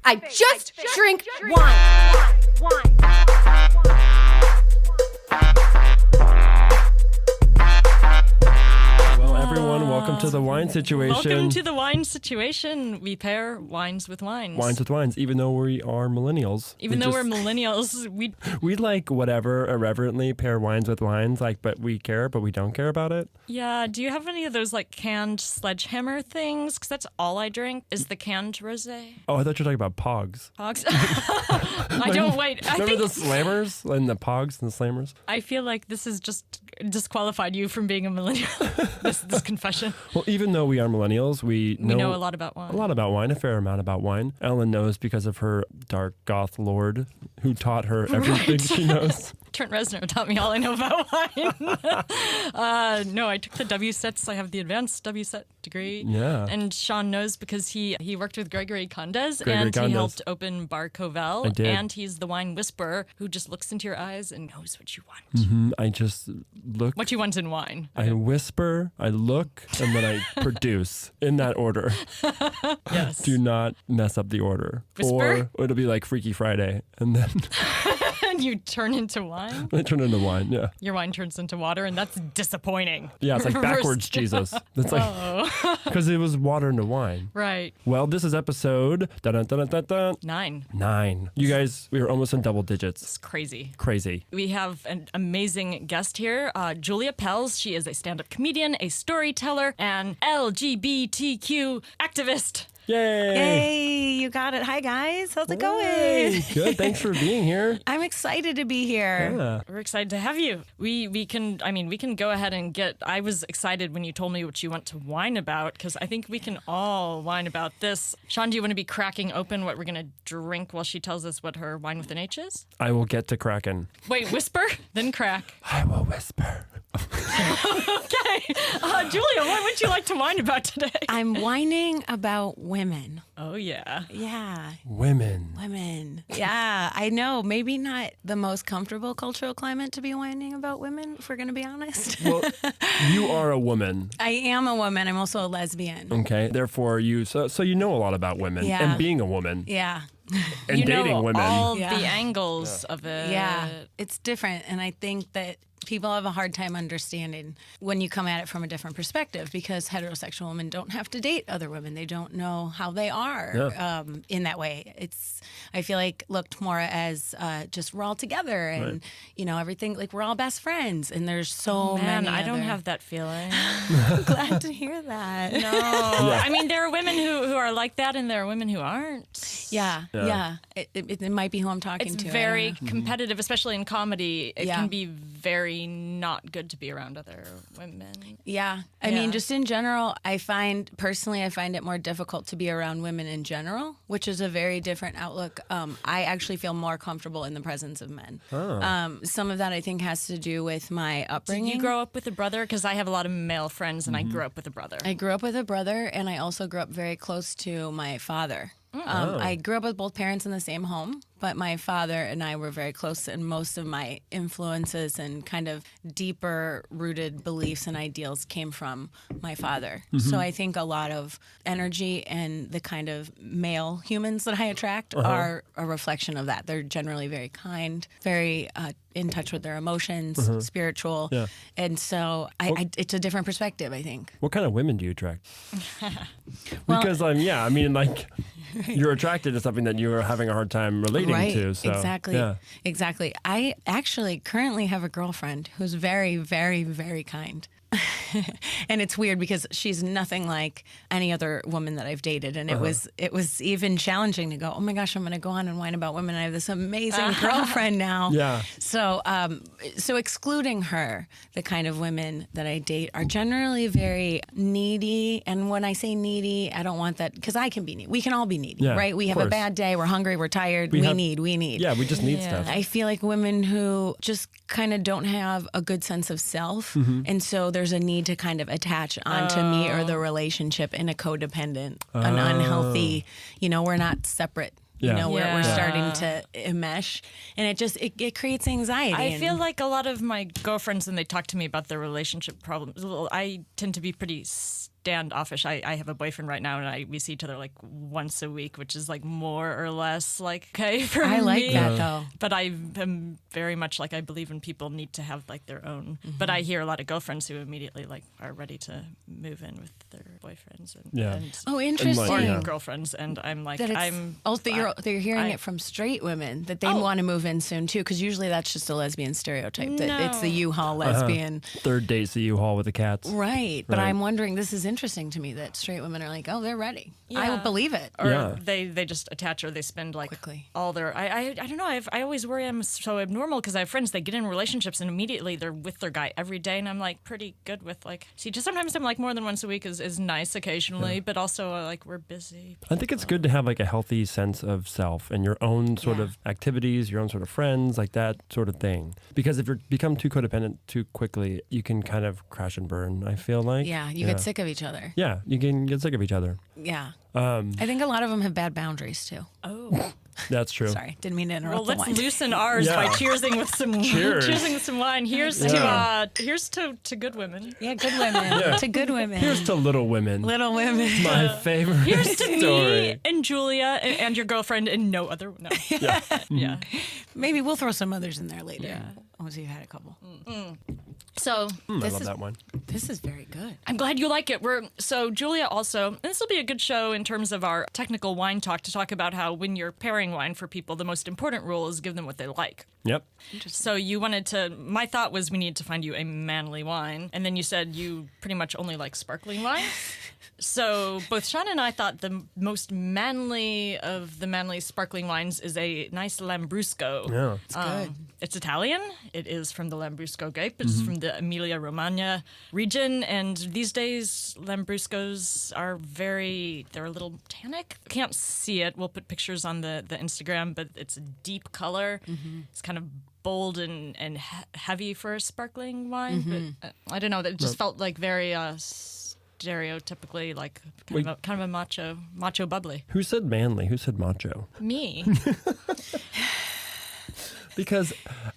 I just drink wine. Well, everyone, welcome to the Whine Situation. Welcome to the Whine Situation. We pair wines with wines. Wines with wines, even though we are millennials. Even though we're millennials, we like whatever irreverently pair wines with wines, but we care, but we don't care about it. Yeah. Do you have any of those canned sledgehammer things? Because that's all I drink is the canned rosé. Oh, I thought you were talking about Pogs. Pogs. I don't wait. Remember the slammers and the Pogs and the slammers? I feel like this has just disqualified you from being a millennial. this confession. Well, even though we are millennials, we know a lot about wine. A lot about wine, a fair amount about wine. Ellen knows because of her dark goth lord who taught her everything she knows. Trent Reznor taught me all I know about wine. No, I took the WSETs. I have the advanced WSET degree. Yeah. And Sean knows because he worked with Gregory Condes Gregory Condes. He helped open Bar Covell. I did. And he's the wine whisperer who just looks into your eyes and knows what you want. Mm-hmm. I just look. What you want in wine. I whisper, I look, and then I produce in that order. Yes. Do not mess up the order. Whisper? Or it'll be like Freaky Friday, and then And you turn into wine? I turn into wine, yeah. Your wine turns into water, and that's disappointing. Yeah, it's like backwards Jesus. It's like, because it was water into wine. Right. Well, this is episode 9. 9. You guys, we were almost in double digits. It's crazy. Crazy. We have an amazing guest here, Julia Pels. She is a stand-up comedian, a storyteller, and lgbtq activist. Yay! Hey, you got it. Hi, guys. How's it going? Hey, good. Thanks for being here. I'm excited to be here. Yeah. We're excited to have you. We can go ahead and I was excited when you told me what you want to whine about, because I think we can all whine about this. Sean, do you want to be cracking open what we're going to drink while she tells us what her wine with an H is? I will get to cracking. Wait, whisper, then crack. I will whisper. Okay. Julia, what would you like to whine about today? I'm whining about women. Oh, yeah. Yeah. Women. Yeah, I know. Maybe not the most comfortable cultural climate to be whining about women, if we're going to be honest. Well, you are a woman. I am a woman. I'm also a lesbian. Okay. Therefore, so you know a lot about women Yeah. and being a woman Yeah. and You dating know women. all Yeah. the angles of it. Yeah. It's different. And I think that people have a hard time understanding when you come at it from a different perspective, because heterosexual women don't have to date other women. They don't know how they are in that way. It's, I feel like, looked more as just we're all together and, everything, like we're all best friends. And there's so many I don't other- have that feeling. I'm glad to hear that. No. I mean, there are women who are like that, and there are women who aren't. Yeah. It might be who I'm talking It's to. I very don't know. competitive, especially in comedy. It Yeah. can be very not good to be around other women. Yeah. I mean, just in general, I find it more difficult to be around women in general, which is a very different outlook. I actually feel more comfortable in the presence of men. Some of that, I think, has to do with my Did upbringing. you grow up with a brother? Because I have a lot of male friends, and I grew up with a brother. I grew up with a brother, and I also grew up very close to my father. I grew up with both parents in the same home, but my father and I were very close, and most of my influences and kind of deeper rooted beliefs and ideals came from my father. So I think a lot of energy and the kind of male humans that I attract are a reflection of that. They're generally very kind, very in touch with their emotions, spiritual. Yeah. And so it's a different perspective, I think. What kind of women do you attract? Because you're attracted to something that you're having a hard time relating to. So, Exactly. I actually currently have a girlfriend who's very, very, very kind. And it's weird because she's nothing like any other woman that I've dated, and it was even challenging to go, oh my gosh, I'm going to go on and whine about women. I have this amazing girlfriend now. Yeah. So excluding her, the kind of women that I date are generally very needy. And when I say needy, I don't want that, because I can be needy. We can all be needy, right? We have a bad day. We're hungry. We're tired. We need. Yeah, we just need stuff. I feel like women who just kind of don't have a good sense of self, and so there's a need to kind of attach onto me or the relationship in a codependent, an unhealthy, we're not separate. We're starting to enmesh, and it creates anxiety. I feel like a lot of my girlfriends, when they talk to me about their relationship problems, I tend to be pretty standoffish. I have a boyfriend right now, and we see each other like once a week, which is like more or less like okay for me. I like that though. But I am very much like I believe in people need to have like their own. But I hear a lot of girlfriends who immediately like are ready to move in with their boyfriends and Oh, interesting. or Yeah. girlfriends, and I'm like That you're hearing it from straight women that they want to move in soon too, because usually that's just a lesbian stereotype that it's the U-Haul lesbian. Third date's the U-Haul with the cats. Right, but Right. I'm wondering. This is interesting to me that straight women are like, oh, they're ready. I Yeah. will believe it. or Yeah. they just attach or they spend like Quickly. all their I don't know. I always worry I'm so abnormal because I have friends, they get in relationships and immediately they're with their guy every day, and I'm like pretty good with like just sometimes I'm like more than once a week is nice occasionally, but also like we're busy. I think it's good to have like a healthy sense of self and your own sort of activities, your own sort of friends, like that sort of thing. Because if you become too codependent too quickly, you can kind of crash and burn, I feel like. Yeah, you get sick of each other. Yeah, you can get sick of each other. Yeah. I think a lot of them have bad boundaries too. Oh. That's true. Sorry, didn't mean to interrupt Well, the let's wine. loosen ours Yeah. by cheersing with some Cheers. cheersing with some wine. Here's to good women. Yeah, good women. To good women. Here's to Little Women. Little women. My favorite Here's to story. me and Julia and your girlfriend and no other. No. Yeah. Yeah. Maybe we'll throw some others in there later. Once you've had a couple. So I This love is- that one. This is very good. I'm glad you like it. So Julia also, and this will be a good show in terms of our technical wine talk to talk about how when you're pairing wine for people, the most important rule is give them what they like. Yep. So you wanted to, my thought was we need to find you a manly wine. And then you said you pretty much only like sparkling wine. So both Sean and I thought the most manly of the manly sparkling wines is a nice Lambrusco. Yeah. It's good. It's Italian. It is from the Lambrusco grape. It's from the Emilia-Romagna region. And these days, Lambruscos are they're a little tannic. Can't see it. We'll put pictures on the Instagram, but it's a deep color. It's kind of bold and heavy for a sparkling wine. But I don't know. That just felt like very stereotypically like kind of a macho bubbly. Who said manly? Who said macho? Me. Because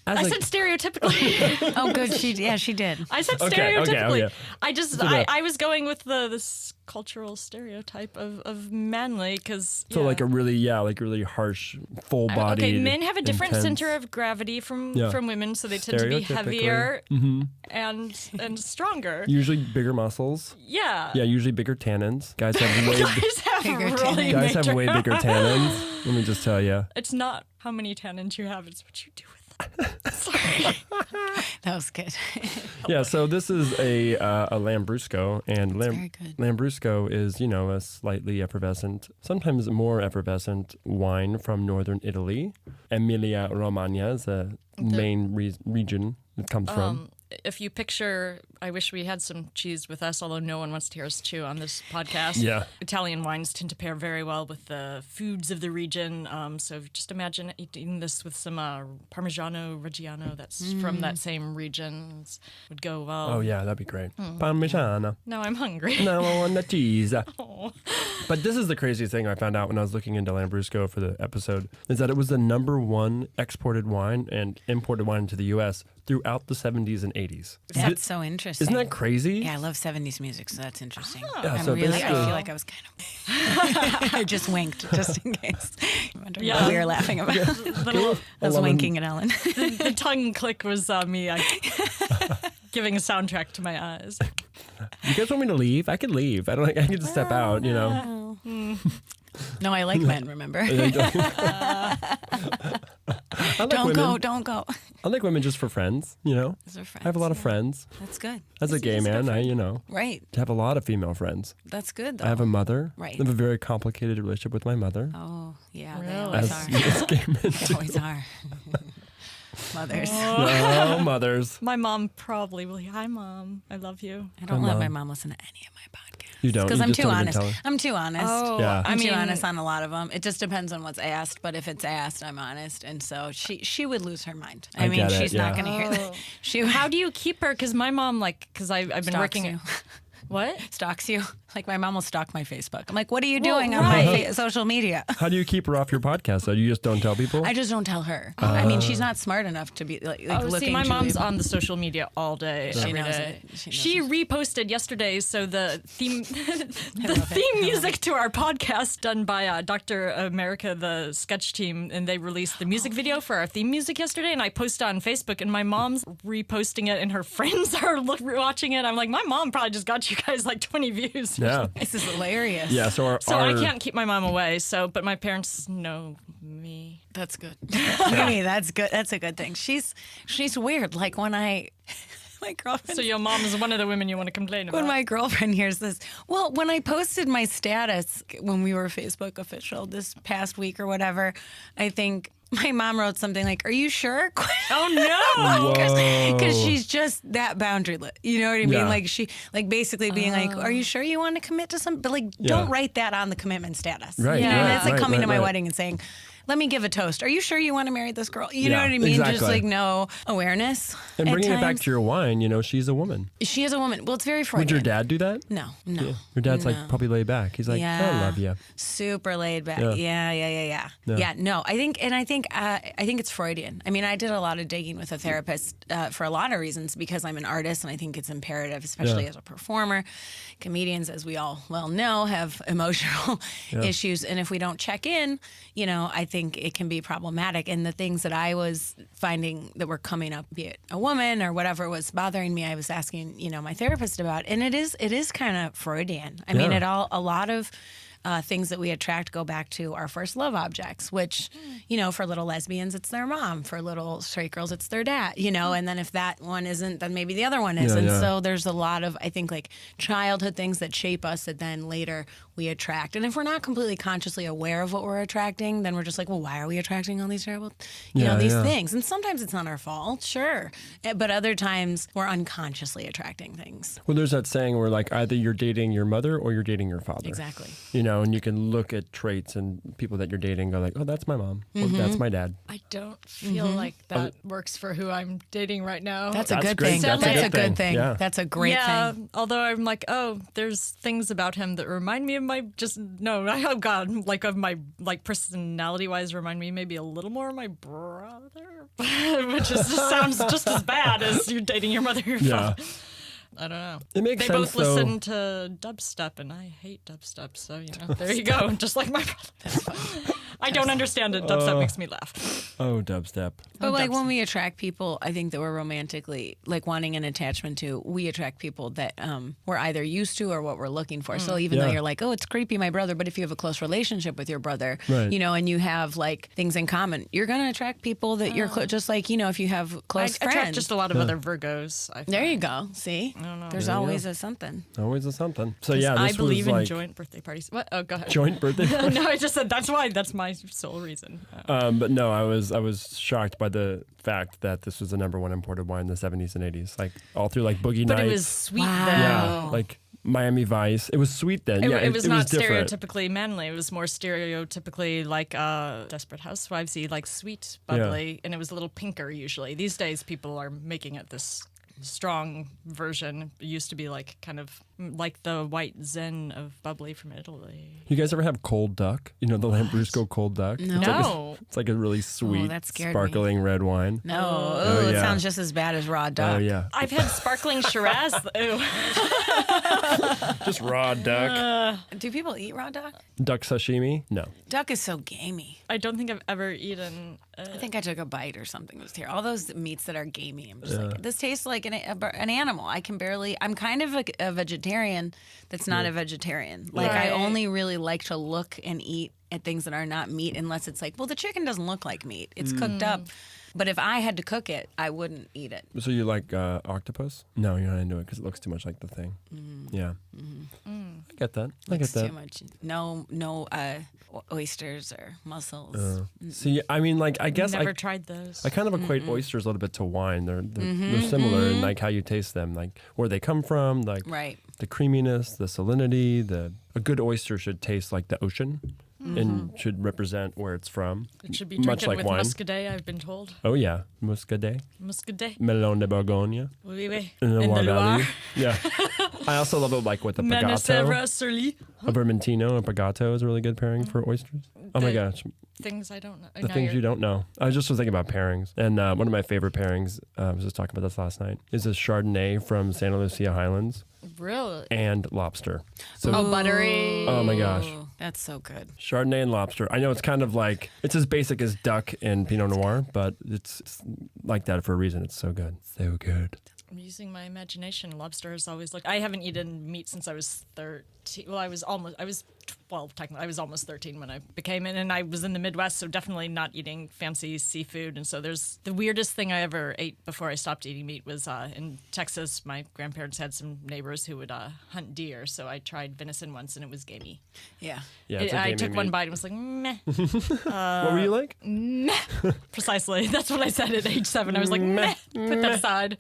as I a, said stereotypically. Oh, good. She did. I said Okay, stereotypically. okay. I just I was going with this cultural stereotype of manly because so like a really harsh, full-bodied. okay, men have a different intense- center of gravity from women, so they tend to be Stereotypically. heavier and stronger. Usually bigger muscles. Yeah. Yeah, usually bigger tannins. Guys have way Guys have Bigger really guys have bigger- way bigger tannins. Let me just tell you. It's not how many tannins you have; it's what you do with them. Sorry. That was good. Yeah, so this is a Lambrusco, and very good. Lambrusco is a slightly effervescent, sometimes more effervescent wine from northern Italy. Emilia Romagna is the main region it comes from. If you picture, I wish we had some cheese with us, although no one wants to hear us chew on this podcast. Yeah. Italian wines tend to pair very well with the foods of the region. So just imagine eating this with some Parmigiano Reggiano that's from that same region. Would go well. Oh yeah, that'd be great. Parmigiana. Now I'm hungry. Now I want the cheese. But this is the craziest thing I found out when I was looking into Lambrusco for the episode, is that it was the #1 exported wine and imported wine to the U.S. throughout the 70s and 80s. That's so interesting. Isn't that crazy? Yeah, I love 70s music, so that's interesting. Yeah, I'm so really, I basically- feel like I was kind of. I just winked, just in case. I'm wondering Yeah. what we were laughing about. Little, I was 11 winking at Ellen. the tongue click was me giving a soundtrack to my eyes. You guys want me to leave? I could leave. I can just step out, No, I like men, remember? I like Don't women. go, don't go. I like women just for friends, Those are I friends. have a lot of friends. That's good. As a gay man, I Right. have a lot of female friends. That's good, though. I have a mother. Right. I have a very complicated relationship with my mother. Oh, yeah, they Really? always As are. most gay men They always are. Mothers. Oh, mothers. My mom probably will. Hi, Mom. I love you. I don't let Mom. my mom listen to any of my podcasts. You don't. Because You I'm just too don't even honest. tell her. I'm too honest. Oh, Yeah. I'm I too mean, honest on a lot of them. It just depends on what's asked. But if it's asked, I'm honest, and so she would lose her mind. I mean, get it, she's not yeah. going to hear that. She How do you keep her? Because my mom, I've been stalks working. you. What? Stalks you. Like my mom will stalk my Facebook. I'm like, what are you doing on my social media? How do you keep her off your podcast? So you just don't tell people? I just don't tell her. I mean, she's not smart enough to be like looking. See, my to mom's leave. on the social media all day, She every knows day. it. She reposted yesterday, so the theme, the theme music to our podcast done by Dr. America, the sketch team, and they released the music video for our theme music yesterday, and I posted on Facebook, and my mom's reposting it, and her friends are watching it. I'm like, my mom probably just got you guys like 20 views. Yeah. This is hilarious. Yeah, so I can't keep my mom away. But my parents know me. That's good. Hey, that's good. That's a good thing. She's weird. Like when my girlfriend. So your mom is one of the women you want to complain about. When my girlfriend hears this, well, when I posted my status when we were Facebook official this past week or whatever, I think my mom wrote something like, "Are you sure?" Oh no! Because she's just that boundaryless. You know what I mean? Yeah. Like she, like basically being like, "Are you sure you want to commit to something?" But like, don't write that on the commitment status. Right, You know? yeah, That's like right, coming to my right. wedding and saying, "Let me give a toast. Are you sure you want to marry this girl?" You know Yeah, what I mean? exactly. Just like no awareness. And at bringing it back times. to your wine, she's a woman. She is a woman. Well, it's very Freudian. Would your dad do that? No. Your dad's like probably laid back. He's like, I love you. Super laid back. Yeah. Yeah. No, I think it's Freudian. I mean, I did a lot of digging with a therapist for a lot of reasons because I'm an artist and I think it's imperative, especially as a performer. Comedians, as we all well know, have emotional issues, and if we don't check in, I think it can be problematic. And the things that I was finding that were coming up, be it a woman or whatever was bothering me, I was asking, my therapist about, and it is kind of Freudian. I mean, a lot of things that we attract go back to our first love objects, which, for little lesbians, it's their mom. For little straight girls, it's their dad, and then if that one isn't, then maybe the other one is. And so there's a lot of, I think, like childhood things that shape us that then later we attract. And if we're not completely consciously aware of what we're attracting, then we're just like, well, why are we attracting all these terrible, these things? And sometimes it's not our fault, sure. But other times we're unconsciously attracting things. Well, there's that saying where like either you're dating your mother or you're dating your father. Exactly. And you can look at traits and people that you're dating and go like, oh, that's my mom. Or that's my dad. I don't feel like that works for who I'm dating right now. That's a That's good great. thing. That's That's a a good good thing. thing. Yeah. That's a great thing. Although I'm like, there's things about him that remind me of of my personality wise remind me maybe a little more of my brother, which just sounds just as bad as you dating your mother or your father. I don't know. It makes they sense, both listen to dubstep, and I hate dubstep. So there you go. Just like my brother. I don't understand it. Dubstep makes me laugh. Oh, dubstep. But like when we attract people, I think that we're romantically like wanting an attachment to, we attract people that we're either used to or what we're looking for. So even though you're like, oh, it's creepy, my brother, but if you have a close relationship with your brother, Right. and you have like things in common, you're going to attract people that you're just like, if you have I close friends. attract just a lot of other Virgos. I find. There you go. See? There's always a something. Always a something. So 'Cause yeah, I this believe was in like joint birthday parties. What? Oh, go ahead. joint birthday. No, I just said that's why. That's my sole reason. But no, I was shocked by the fact that this was the number one imported wine in the 70s and 80s, like all through like Boogie But Nights. it was sweet Wow. then. Yeah, like Miami Vice. It was sweet then. It was not different. stereotypically manly. It was more stereotypically like Desperate Housewivesy, like sweet, bubbly, and it was a little pinker usually. These days, people are making it this strong version. It used to be like kind of like the white zen of bubbly from Italy. You guys ever have cold duck? The Lambrusco cold duck? No. It's like a really sweet, that scared me. sparkling red wine. No. Oh, It yeah. sounds just as bad as raw duck. Oh yeah, I've had sparkling Shiraz. Ew. just raw duck. Do people eat raw duck? Duck sashimi? No. Duck is so gamey. I don't think I've ever eaten. I think I took a bite or something. It was terrible. All those meats that are gamey, I'm just like, this tastes like an animal. I'm kind of a vegetarian that's not a vegetarian. Like I Right. only really like to look and eat at things that are not meat unless it's like, well, the chicken doesn't look like meat. It's cooked up. But if I had to cook it, I wouldn't eat it. So you like octopus? No, you're not into it because it looks too much like the thing. Yeah. I get that. I get It's that. too much. No oysters or mussels. See, I mean, like, I guess Never tried those. I kind of equate oysters a little bit to wine. They're similar in like how you taste them, like where they come from, like Right. the creaminess, the salinity. A good oyster should taste like the ocean. and should represent where it's from. It should be much drinking like with wine. muscadet, I've been told. Oh yeah, Muscadet, Muscadet. Melon de Bourgogne, Oui, oui. in the Loire Valley. Loire. Yeah, I also love it like with a pagato. Manicera-sur-lie. A vermentino, a pagato is a really good pairing for oysters. Oh my The gosh, Things I don't know. the things you don't know. I just was thinking about pairings, and one of my favorite pairings, I was just talking about this last night, is a Chardonnay from Santa Lucia Highlands Really? and lobster. So, Oh, buttery. oh my gosh. Ooh, that's so good. Chardonnay and lobster. I know it's kind of like, it's as basic as duck and Pinot Noir, but it's like that for a reason. It's so good. So good. I'm using my imagination. Lobster is always like I haven't eaten meat since I was 13. Well, I was 12 technically. I was almost 13 when I became it, and I was in the Midwest, so definitely not eating fancy seafood. And so there's the weirdest thing I ever ate before I stopped eating meat was in Texas. My grandparents had some neighbors who would hunt deer, so I tried venison once, and it was gamey. Yeah. Yeah, it's a I gamey took one meat. bite and was like, meh. What were you like? Precisely. That's what I said at age 7. I was like, meh. Put that aside.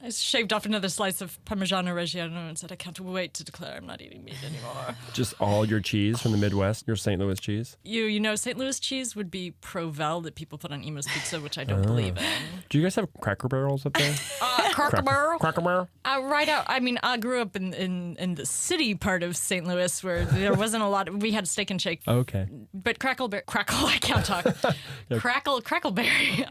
I shaved off another slice of Parmigiano Reggiano and said, I can't wait to declare I'm not eating meat anymore. Just all your cheese from the Midwest, your St. Louis cheese. You know, St. Louis cheese would be Provel that people put on Emo's Pizza, which I don't believe in. Do you guys have Cracker Barrels up there? Cracker Barrel? Cracker Barrel? Right out. I mean, I grew up in the city part of St. Louis where there wasn't a lot. We had Steak and Shake. Okay. But Crackle, I can't talk. Crackleberry.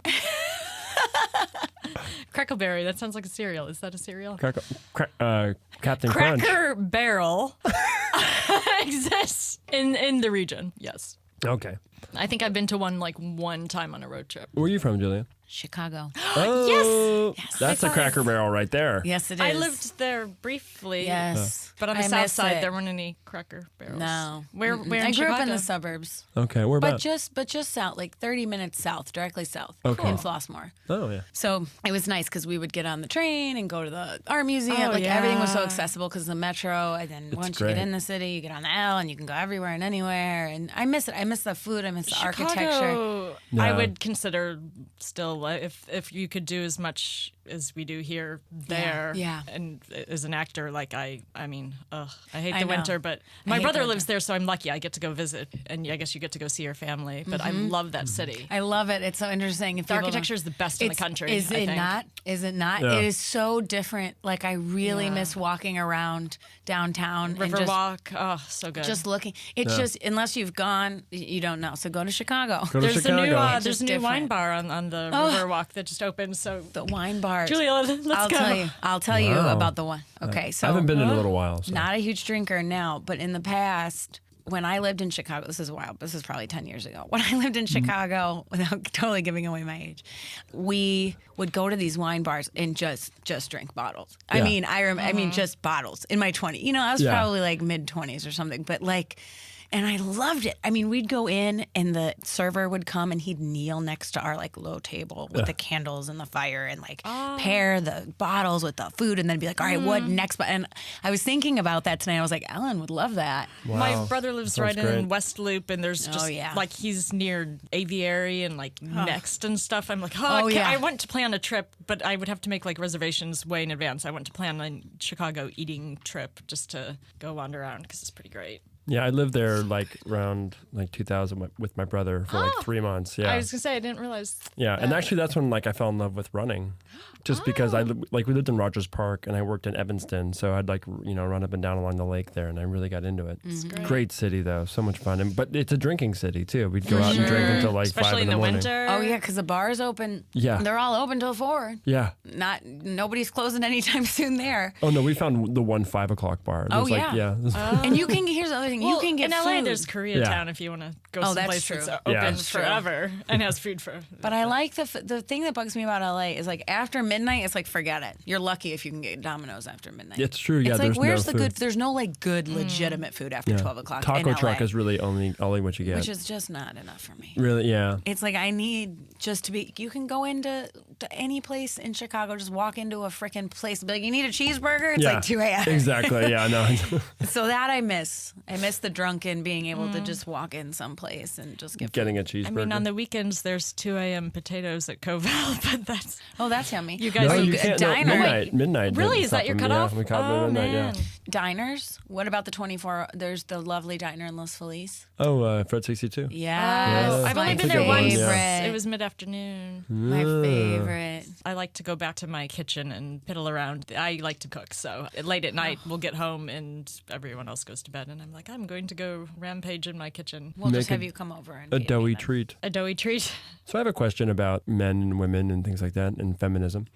Crackleberry, that sounds like a cereal. Is that a cereal? Captain Crunch. Cracker Barrel exists in the region, yes. Okay. I think I've been to one time on a road trip. Where are you from, Julia? Chicago. Oh, Yes. that's a Cracker Barrel right there. Yes, it is. I lived there briefly. Yes. But on the I south miss side, it. there weren't any Cracker Barrels. No. Where I in grew up in Chicago? the suburbs. Okay, where But about? just south, like 30 minutes south, directly south Okay. in Flossmoor. Oh, yeah. So it was nice because we would get on the train and go to the art museum. Oh, like everything was so yeah. accessible because the metro. And then once you great. get in the city, you get on the L and you can go everywhere and anywhere. And I miss it. I miss the food. I miss the architecture. Chicago, I Yeah. would consider still if you could do as much as we do here there. Yeah. And as an actor, like I mean, I hate I the know. winter, but I my hate brother the lives winter. there, so I'm lucky. I get to go visit, and I guess you get to go see your family. But I love that city. I love it. It's so interesting. If The people don't- architecture is the best in the It's- country. Is I it think. not? Is it not? Yeah. It is so different. Like I really Yeah. miss walking around downtown and just Riverwalk, oh, so good. just looking. It's just unless you've gone, you don't know. So go to Chicago. Go to there's Chicago. a new It's there's just a new wine different. bar on the Riverwalk that just opened. So The wine bar. Julia, let's I'll go. tell you. I'll tell you Wow. about the one. Okay, so I haven't been in a little while. So. not a huge drinker now, but in the past, when I lived in Chicago, this is wild. This is probably 10 years ago. When I lived in Chicago, without totally giving away my age, we would go to these wine bars and just drink bottles. I Yeah. mean, I mean, just bottles in my 20s. You know, I was Yeah. probably like mid 20s or something, but like. And I loved it. I mean, we'd go in and the server would come and he'd kneel next to our like low table with the candles and the fire and like pair the bottles with the food and then be like, all right, what next? And I was thinking about that tonight. I was like, Ellen would love that. Wow. My brother lives Sounds right great. in West Loop, and there's just yeah. like he's near Aviary and like Next and stuff. I'm like, yeah. I went to plan a trip, but I would have to make like reservations way in advance. I went to plan a Chicago eating trip just to go wander around because it's pretty great. Yeah, I lived there like around like 2000 with my brother for like 3 months. Yeah. I was gonna say I didn't realize. Yeah, and actually that's when like I fell in love with running, just because we lived in Rogers Park and I worked in Evanston, so I'd like run up and down along the lake there, and I really got into it. Great city though, so much fun, but it's a drinking city too. We'd go out and drink until like Especially 5 in in the the morning. winter. Oh yeah, because the bars open. Yeah. They're all open till 4. Yeah. Nobody's closing anytime soon there. Oh no, we found the one 5 o'clock bar. Oh, There's, yeah. yeah. And you can. Here's the other thing. Well, you can get in LA. food. There's Koreatown if you want to go Oh, that's someplace true. that's Yeah. open That's true. forever and has food for. But I like the thing that bugs me about LA is like after midnight, it's like forget it. You're lucky if you can get Domino's after midnight. It's true. Yeah, It's like there's where's no the food. good? There's no like good legitimate food after 12 o'clock. Taco in truck LA, is really only what you get. which is just not enough for me. Really, yeah. It's like I need just to be. You can go into to any place in Chicago, just walk into a freaking place, and be like, you need a cheeseburger. It's Yeah, like 2 a.m. Exactly. Yeah, no. So that I miss. I miss the drunken being able to just walk in someplace and just get Getting a food. cheeseburger. I mean, on the weekends there's 2 a.m. potatoes at Coval, but that's Oh, that's yummy. you guys. no, Are you a can't. No, diner? midnight. Really? didn't Is that stop your them. cutoff? Yeah, we caught them Oh at midnight. man. Yeah. Diners. What about the 24? There's the lovely diner in Los Feliz. Oh, Fred 62. Yes. I've only my been there once. favorite. It was mid-afternoon. My favorite. I like to go back to my kitchen and piddle around. I like to cook, so late at night we'll get home and everyone else goes to bed, and I'm like, I'm going to go rampage in my kitchen. We'll just Make have you come over and A be doughy then. treat. A doughy treat. So I have a question about men and women and things like that and feminism.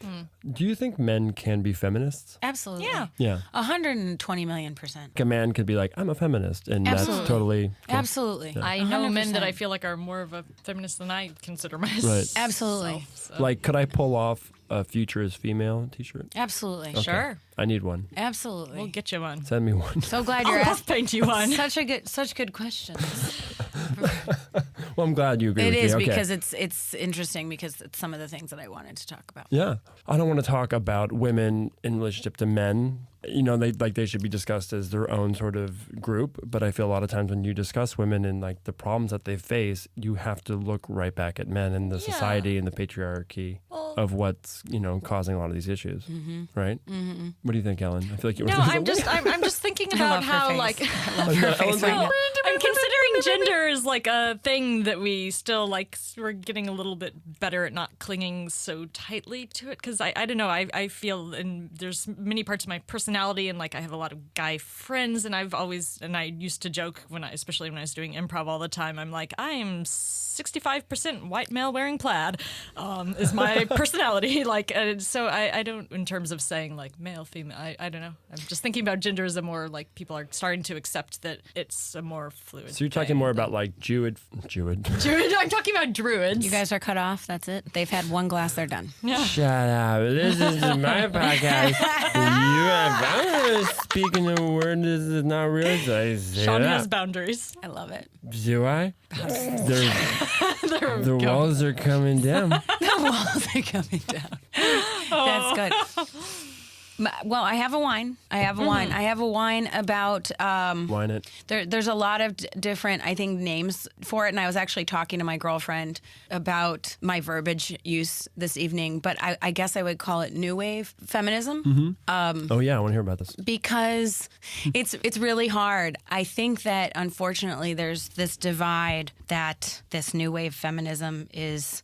Do you think men can be feminists? Absolutely. Yeah. Yeah. 120 million%. Like a man could be like, I'm a feminist, and Absolutely. that's totally cool. Absolutely. I know men that 100%. I feel like are more of a feminist than I consider myself. Right. Absolutely. So. Like, could I pull off a future is female t-shirt? Absolutely. Okay. Sure. I need one. Absolutely. We'll get you one. Send me one. so glad you're I'll asking. paint you one. Such good questions. Well, I'm glad you agree It with is me. Okay. because it's interesting because it's some of the things that I wanted to talk about. Yeah. I don't want to talk about women in relationship to men. You know, they should be discussed as their own sort of group, but I feel a lot of times when you discuss women and like the problems that they face, you have to look right back at men and the society and the patriarchy of what's, you know, causing a lot of these issues. Right? Mm-hmm. What do you think, Ellen? I feel like you were No, I'm just thinking about love her how face. like I love her face right now. I'm considering gender is like a thing that we still like. We're getting a little bit better at not clinging so tightly to it because I don't know. I feel and there's many parts of my personality and like I have a lot of guy friends and I used to joke especially when I was doing improv all the time. I'm like I am 65% white male wearing plaid is my personality. Like so I don't in terms of saying like male female. I don't know. I'm just thinking about gender as a more like people are starting to accept that it's a more fluid. So you're talking more about like Druid. Druid. I'm talking about druids. You guys are cut off. That's it. They've had one glass. They're done. Shut up. This is my podcast. I'm speaking a word this is not real. So I say Sean it has out. boundaries. I love it. Do I? The walls are coming down. The walls are coming down. That's good. Well, I have a wine. I have a wine about. Whine it. There's a lot of different, I think, names for it. And I was actually talking to my girlfriend about my verbiage use this evening. But I guess I would call it new wave feminism. Oh yeah, I want to hear about this. Because it's really hard. I think that unfortunately there's this divide that this new wave feminism is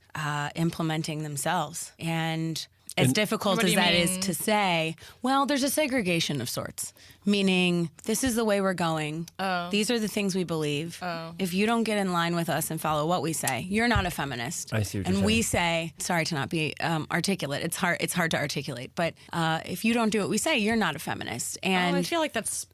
implementing themselves. And as difficult what do as you that mean? is to say, well, there's a segregation of sorts, meaning this is the way we're going. These are the things we believe. If you don't get in line with us and follow what we say, you're not a feminist. I see what and you're we say, sorry to not be articulate. It's hard to articulate. But if you don't do what we say, you're not a feminist. And I feel like that's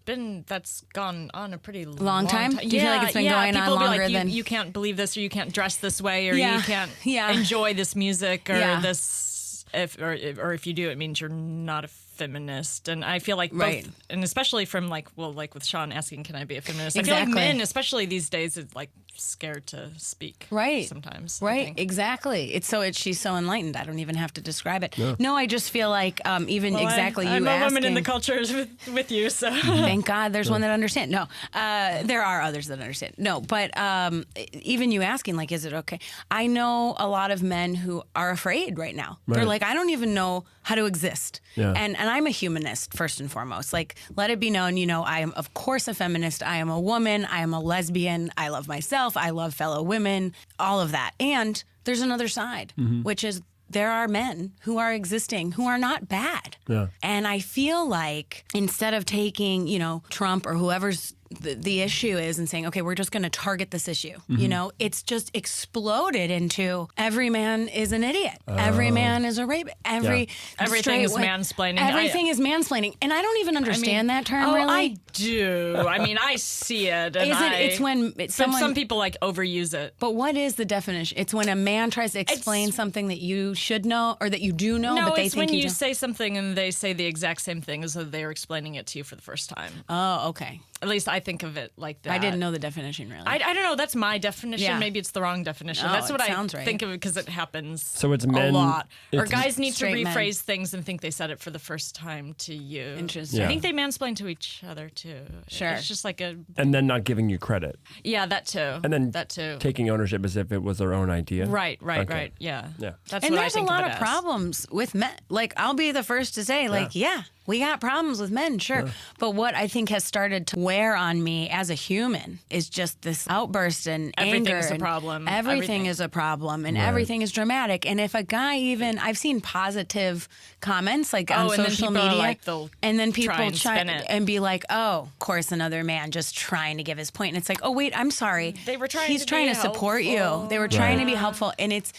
gone on a pretty Long time? Do you feel like it's been going on people be longer like, than- you can't believe this, or you can't dress this way, or Yeah, you can't yeah. enjoy this music, or Yeah. this. If you do, it means you're not a feminist. And I feel like both, Right. and especially from like with Sean asking, can I be a feminist? I feel Exactly. like men, especially these days, is like scared to speak. Right. Sometimes. I Right. think. Exactly. She's so enlightened. I don't even have to describe it. No, I just feel like even Well, exactly I'm you a asking. woman in the culture with you, so. Thank God there's one that understands. No, there are others that understand. No, but even you asking, like, is it okay? I know a lot of men who are afraid right now. They're Right. like, I don't even know how to exist. Yeah. And I'm a humanist, first and foremost. Like, let it be known, I am, of course, a feminist. I am a woman. I am a lesbian. I love myself. I love fellow women, all of that. And there's another side, which is there are men who are existing who are not bad. Yeah. And I feel like instead of taking, Trump or whoever's the issue is and saying, okay, we're just going to target this issue. It's just exploded into every man is an idiot. Every man is a rapist. Everything straight is way- mansplaining. Everything is mansplaining. And I don't even understand that term really. I do. I mean, I see it. And It's when but someone... some people like overuse it. But what is the definition? It's when a man tries to explain something that you should know or that you do know, No, but they it's think when you you don't. say something and they say the exact same thing as though they're explaining it to you for the first time. Oh, okay. At least I think of it like that. I didn't know the definition really. I don't know. That's my definition. Yeah. Maybe it's the wrong definition. No, That's what it I sounds right. think of it because it happens So it's a men. lot. Or it's- guys need to Straight men. rephrase things and think they said it for the first time to you. Interesting. Yeah. I think they mansplain to each other too. Sure. It's just like And then not giving you credit. that too. And then that too. taking ownership as if it was their own idea. Right. Okay. Yeah. Yeah. That's And what there's I a think lot of of it as. problems with men. Like, I'll be the first to say, like, yeah, we got problems with men, sure. But what I think has started to wear on me as a human is just this outburst and Everything's anger. a and problem. Everything Everything. is a problem, and everything is dramatic. And if a guy even, I've seen positive comments like on Oh, and then social people are media, like, they'll and then people try and spin it. and be like, oh, of course, another man just trying to give his point. And it's like, oh, wait, I'm sorry. They were trying He's to trying be to support helpful. you. They were trying to be Right. helpful, and it's.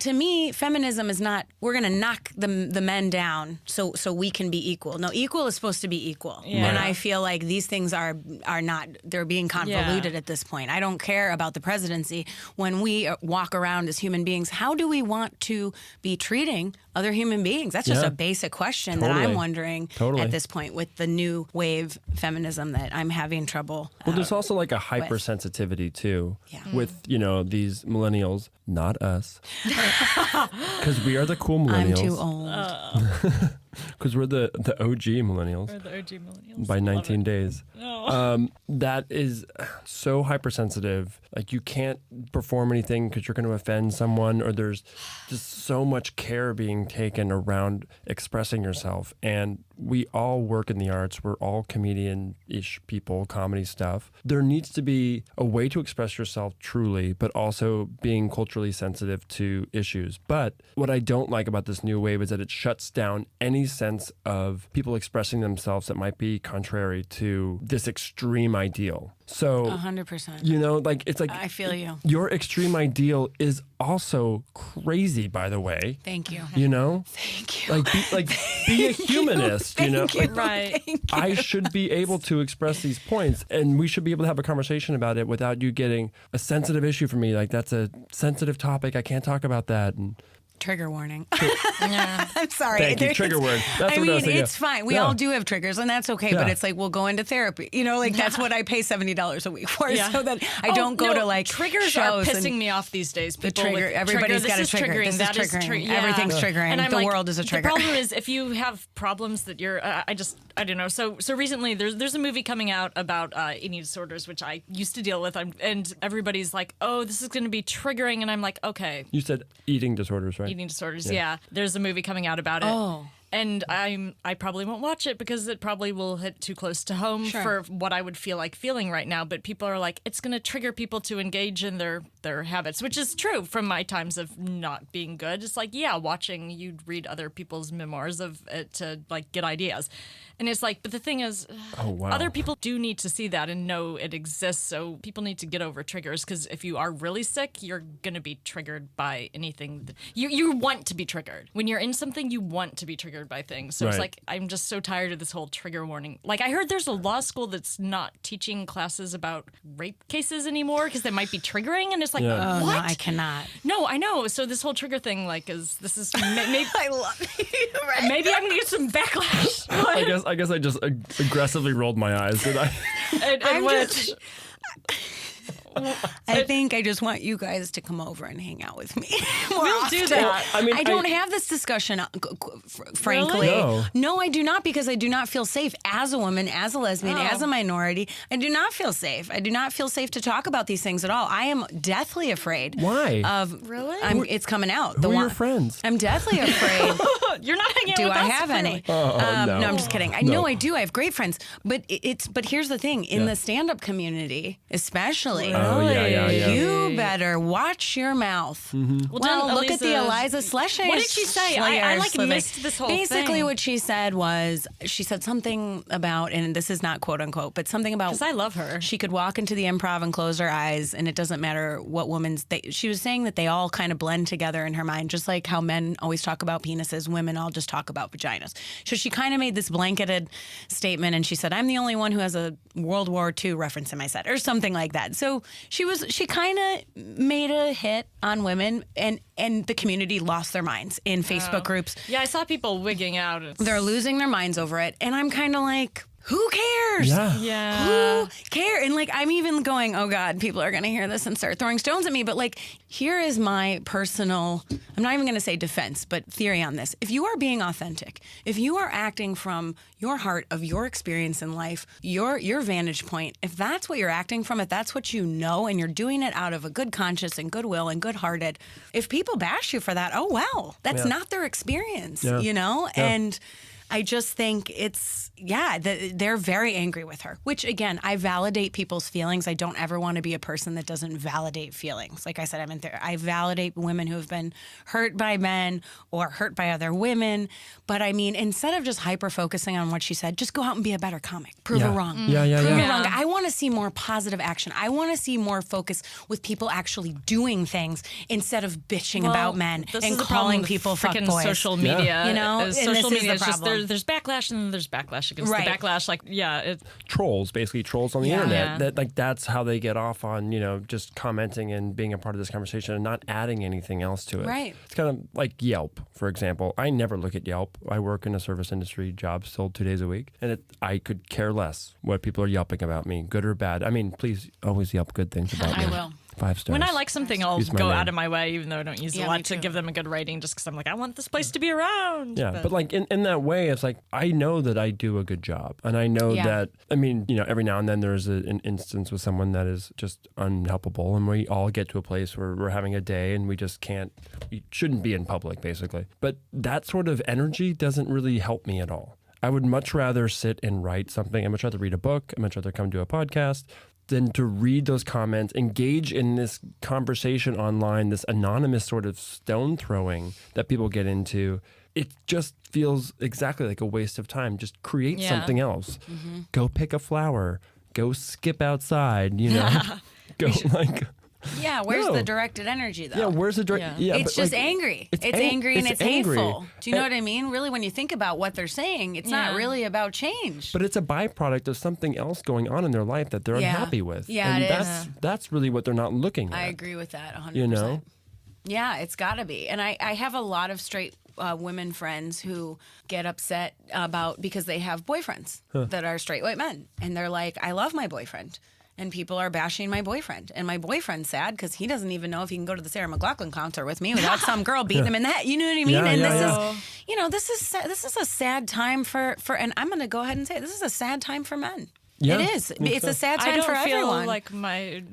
To me, feminism is not, we're going to knock the men down so we can be equal. No, equal is supposed to be equal. Yeah. And I feel like these things are not, they're being convoluted at this point. I don't care about the presidency. When we walk around as human beings, how do we want to be treating other human beings? That's just Yeah. a basic question that Totally. I'm wondering Totally. at this point with the new wave feminism that I'm having trouble. Well, there's also like a hypersensitivity too Yeah. with, these millennials, not us. Because we are the cool I'm millennials. too old. Because we're the OG millennials. Or the OG millennials. By Love 19 it. days. That is so hypersensitive. Like you can't perform anything because you're going to offend someone, or there's just so much care being taken around expressing yourself. And we all work in the arts. We're all comedian-ish people, comedy stuff. There needs to be a way to express yourself truly, but also being culturally sensitive to issues. But what I don't like about this new wave is that it shuts down any sense of people expressing themselves that might be contrary to this extreme ideal. So, 100%. it's like I feel you. your extreme ideal is also crazy, by the way. Thank you. Thank you. Be a humanist, Thank you. Right. I should be able to express these points, and we should be able to have a conversation about it without you getting a sensitive issue for me. Like, that's a sensitive topic. I can't talk about that. And Trigger warning. Yeah. I'm sorry. Thank you. There's- Trigger word. That's I what I mean, was thinking. it's fine. We Yeah. all do have triggers, and that's okay. But Yeah. it's like we'll go into therapy. That's what I pay $70 a week for, Yeah. so that I don't go to like triggers shows are pissing and me off these days. the People trigger. with Everybody's trigger, got a this is trigger. triggering. This is That is triggering. yeah. Everything's triggering. And I'm The like, world is a trigger. The problem is if you have problems that you're. I don't know. So recently there's a movie coming out about eating disorders, which I used to deal with, and everybody's like, oh, this is going to be triggering, and I'm like, okay. You said eating disorders, right? Eating disorders, yeah. There's a movie coming out about it. Oh. And I probably won't watch it because it probably will hit too close to home Sure. for what I would feel like feeling right now. But people are like, it's going to trigger people to engage in their habits, which is true from my times of not being good. It's like, yeah, watching you read other people's memoirs of it to like get ideas. And it's like, but the thing is, Oh, wow. other people do need to see that and know it exists. So people need to get over triggers because if you are really sick, you're going to be triggered by anything. You want to be triggered. When you're in something, you want to be triggered by things. So it's Right. like, I'm just so tired of this whole trigger warning. Like, I heard there's a law school that's not teaching classes about rape cases anymore because they might be triggering. And it's like, Yeah. Oh, what? no, I cannot. No, I know. So this whole trigger thing, like, this is maybe, I love you. Right? maybe I'm going to get some backlash. I guess I just aggressively rolled my eyes. Did I? And I'm what- just- I think I just want you guys to come over and hang out with me. More We'll often. do that. I mean, I don't have this discussion, frankly. No. No, I do not, because I do not feel safe as a woman, as a lesbian, as a minority. I do not feel safe. I do not feel safe to talk about these things at all. I am deathly afraid. Why? Of Really? it's coming out. Who are your one- friends? I'm deathly afraid. You're not hanging out Do with I us, have any? clearly. no. No, I'm just kidding. I No. know I do. I have great friends, but but here's the thing: in Yeah. the stand-up community, especially, Oh, yeah. you better watch your mouth. Well, Well, didn't look at the Eliza- Eliza Schlesinger. What did she say? I like missed this whole Basically, thing. what she said was, she said something about, and this is not quote unquote, but something about. Because I love her. She could walk into the improv and close her eyes, and it doesn't matter what woman's. She was saying that they all kind of blend together in her mind, just like how men always talk about penises, women all just talk about vaginas. So she kind of made this blanketed statement, and she said, "I'm the only one who has a World War II reference in my set," or something like that. So she kind of made a hit on women, and the community lost their minds in Facebook groups. Yeah, I saw people wigging out. They're losing their minds over it, and I'm kind of like, who cares? Yeah. Who cares? And like, I'm even going, oh God, people are going to hear this and start throwing stones at me. But like, here is my personal, I'm not even going to say defense, but theory on this. If you are being authentic, if you are acting from your heart of your experience in life, your vantage point, if that's what you're acting from, if that's what you know, and you're doing it out of a good conscience and goodwill and good-hearted, if people bash you for that, oh well, that's not their experience, you know? Yeah. And I just think it's, they're very angry with her, which again, I validate people's feelings. I don't ever want to be a person that doesn't validate feelings. Like I said, I validate women who have been hurt by men or hurt by other women. But I mean, instead of just hyper-focusing on what she said, just go out and be a better comic. Prove her wrong. Prove her wrong. I want to see more positive action. I want to see more focus with people actually doing things instead of bitching about men and calling people fuckboys. Social media. You know, and social this media is the problem. there's backlash and then there's backlash against the backlash. Like, Trolls, basically trolls on the internet. That like that's how they get off on, you know, just commenting and being a part of this conversation and not adding anything else to it. Right. It's kind of like Yelp, for example. I never look at Yelp. I work in a service industry job, sold 2 days a week, and I could care less what people are yelping about me, good or bad. I mean, please always Yelp good things about me. I will. 5 stars. when I like something, I'll Use my go name. out of my way, even though I don't use it a me lot, to too. give them a good rating, just because I'm like, I want this place to be around. Yeah, but like in that way, it's like I know that I do a good job, and I know that. I mean, you know, every now and then there's an instance with someone that is just unhelpable, and we all get to a place where we're having a day, and we just can't. We shouldn't be in public, basically. But that sort of energy doesn't really help me at all. I would much rather sit and write something. I'd much rather read a book. I'd much rather come to a podcast than to read those comments, engage in this conversation online, this anonymous sort of stone throwing that people get into. It just feels exactly like a waste of time. Just create something else. Go pick a flower. Go skip outside, you know. Go like... Yeah, where's No. the directed energy though? Yeah, where's the direct... Yeah, It's but, just like, angry. It's ang- angry and it's angry. hateful. Do you know what I mean? Really, when you think about what they're saying, it's not really about change. But it's a byproduct of something else going on in their life that they're unhappy with. Yeah, and it is. that's really what they're not looking at. I agree with that 100%. You know? Yeah, it's got to be. And I have a lot of straight women friends who get upset about because they have boyfriends that are straight white men. And they're like, I love my boyfriend. And people are bashing my boyfriend. And my boyfriend's sad because he doesn't even know if he can go to the Sarah McLachlan concert with me without some girl beating him in the head. You know what I mean? Yeah, and yeah, this yeah. is, you know, this is a sad time for, and I'm going to go ahead and say it, this is a sad time for men. Yeah, It is. It's a sad I time don't for feel everyone. like my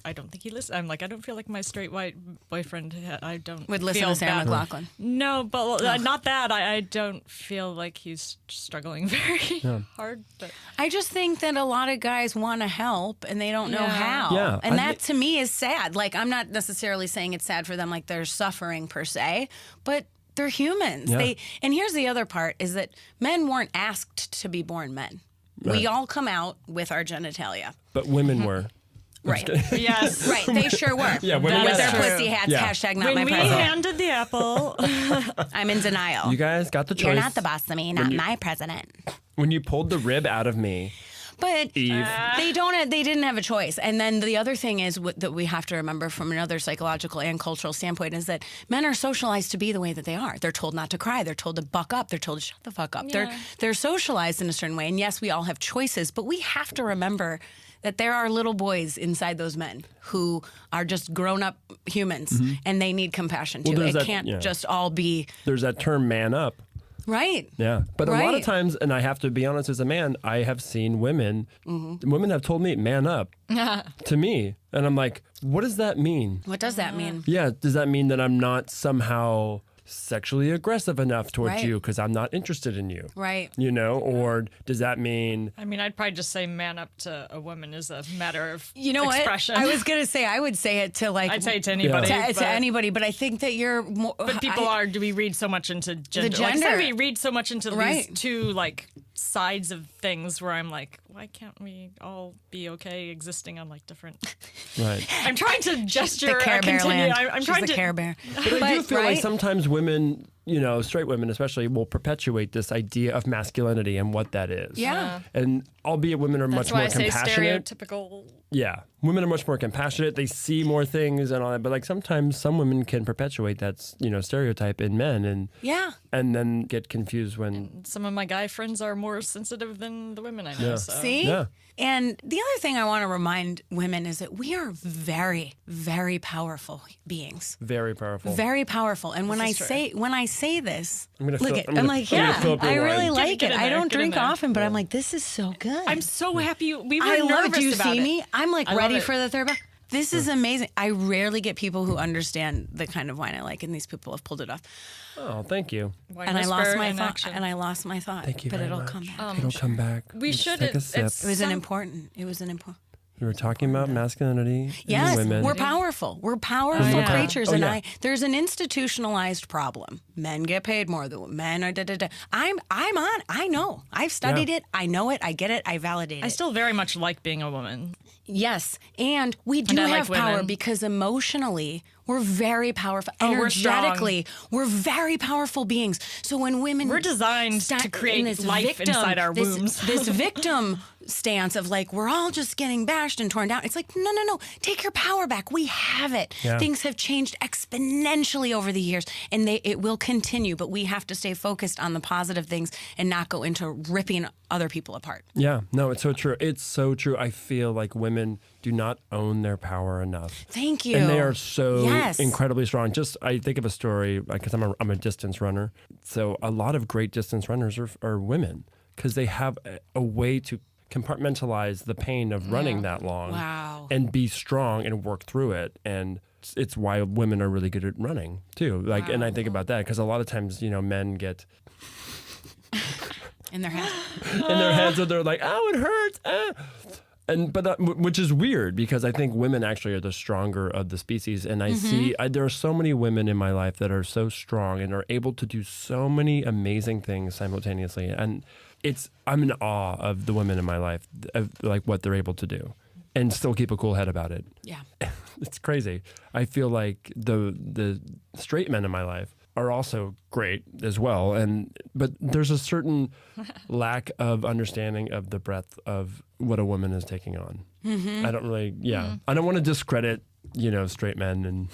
I don't think he listens. I'm like, I don't feel like my straight white boyfriend. I don't Would listen feel to Sarah bad. McLachlan. No, but not that. I don't feel like he's struggling very hard. But I just think that a lot of guys want to help and they don't know Yeah. how. Yeah, And I that to me is sad. Like, I'm not necessarily saying it's sad for them like they're suffering per se, but they're humans. Yeah. And here's the other part is that men weren't asked to be born men. We all come out with our genitalia. But women were. Right. yes, Right. They sure were. Yeah, women That With is their true. pussy hats, Yeah. hashtag not When my we president. handed the apple, I'm in denial. You guys got the choice. You're not the boss of me, not my president. When you pulled the rib out of me, But Eve. they didn't have a choice. And then the other thing is that we have to remember from another psychological and cultural standpoint is that men are socialized to be the way that they are. They're told not to cry. They're told to buck up. They're told to shut the fuck up. They're socialized in a certain way. And yes, we all have choices, but we have to remember that there are little boys inside those men who are just grown-up humans and they need compassion too. Well, It there's that- can't yeah. just all be there's that term man up. right. Yeah. But a lot of Right. times, and I have to be honest as a man, I have seen women have told me, man up to me. And I'm like, what does that mean? What does that mean? Yeah. Does that mean that I'm not somehow sexually aggressive enough towards Right. you because I'm not interested in you? Right. You know, or does that mean I mean, I'd probably just say man up to a woman is a matter of You know expression. what? I was gonna say I would say it to like I'd say it to anybody. to but- anybody, but I think that you're more. But people do we read so much into gender? Like, gender. we read so much into Right. these two like sides of things where I'm like, why can't we all be okay existing on like different? right? I'm trying to gesture. the Care Bear continue. land. I'm She's trying the to. Care Bear. But I do feel like right? sometimes women, straight women especially will perpetuate this idea of masculinity and what that is. Yeah. And albeit women are That's much why more I say compassionate. stereotypical. Yeah. Women are much more compassionate. They see more things and all that. But like sometimes some women can perpetuate that, stereotype in men and then get confused when. Some of my guy friends are more sensitive than the women I know. Yeah. So. See? Yeah. And the other thing I want to remind women is that we are very, very powerful beings. Very powerful. Very powerful. And when I is true. say this, I'm gonna look fill- it. I'm I'm gonna- like, I'm gonna yeah, fill up your I really wine. like Get it. in I there, don't get in drink there. often, but I'm like, this is so good. I'm so happy. We were I love it. nervous Do you about see it. me? I'm like I love ready it. for the third bottle. This is amazing. I rarely get people who understand the kind of wine I like, and these people have pulled it off. Oh, thank you. Wine And I lost whisper my in thought. action. And I lost my thought. Thank you but very it'll much. come back. It'll come back. we Let's should- take a it's- sip. It was an important. We were talking about masculinity Yes, and women. we're powerful. We're powerful yeah. creatures, Oh, and yeah. there's an institutionalized problem. Men get paid more than men are. I'm on. I know. I've studied Yeah. it. I know it. I get it. I validate it. I still very much like being a woman. Yes, and we do I like have power women. because emotionally we're very powerful. Oh, we're strong. Energetically, we're very powerful beings. So when women We're designed to create in this life inside our wombs. this victim stance of like we're all just getting bashed and torn down. It's like no, take your power back. We have it. Yeah. Things have changed exponentially over the years, and it will continue. But we have to stay focused on the positive things and not go into ripping other people apart. Yeah, no, it's so true. It's so true. I feel like women do not own their power enough. Thank you. And they are so Yes. incredibly strong. I think of a story, because I'm a distance runner. So a lot of great distance runners are women because they have a way to compartmentalize the pain of running that long Wow. and be strong and work through it. And it's why women are really good at running too. And I think about that because a lot of times, men get in their head. in their heads and they're like, oh, it hurts. Which is weird because I think women actually are the stronger of the species. And I see there are so many women in my life that are so strong and are able to do so many amazing things simultaneously. And I'm in awe of the women in my life, of like what they're able to do and still keep a cool head about it. Yeah. It's crazy. I feel like the straight men in my life are also great as well, but there's a certain lack of understanding of the breadth of what a woman is taking on. I don't really, I don't want to discredit, straight men and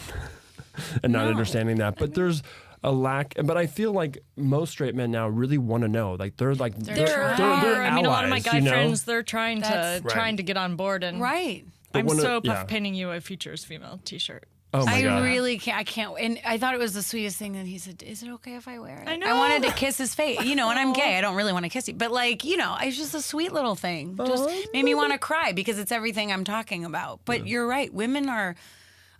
not understanding that, but there's a lack. But I feel like most straight men now really want to know, like they're I mean, a lot of my allies, guy friends, they're trying That's- to get on board, and Right. I'm wanna- so yeah. puff painting you a Futures Female T-shirt. Oh my I God. really can't. I can't. And I thought it was the sweetest thing that he said, "Is it okay if I wear it?" I know. I wanted to kiss his face, and I'm gay. I don't really want to kiss you, but it's just a sweet little thing. Just made me want to cry because it's everything I'm talking about. But you're right. Women are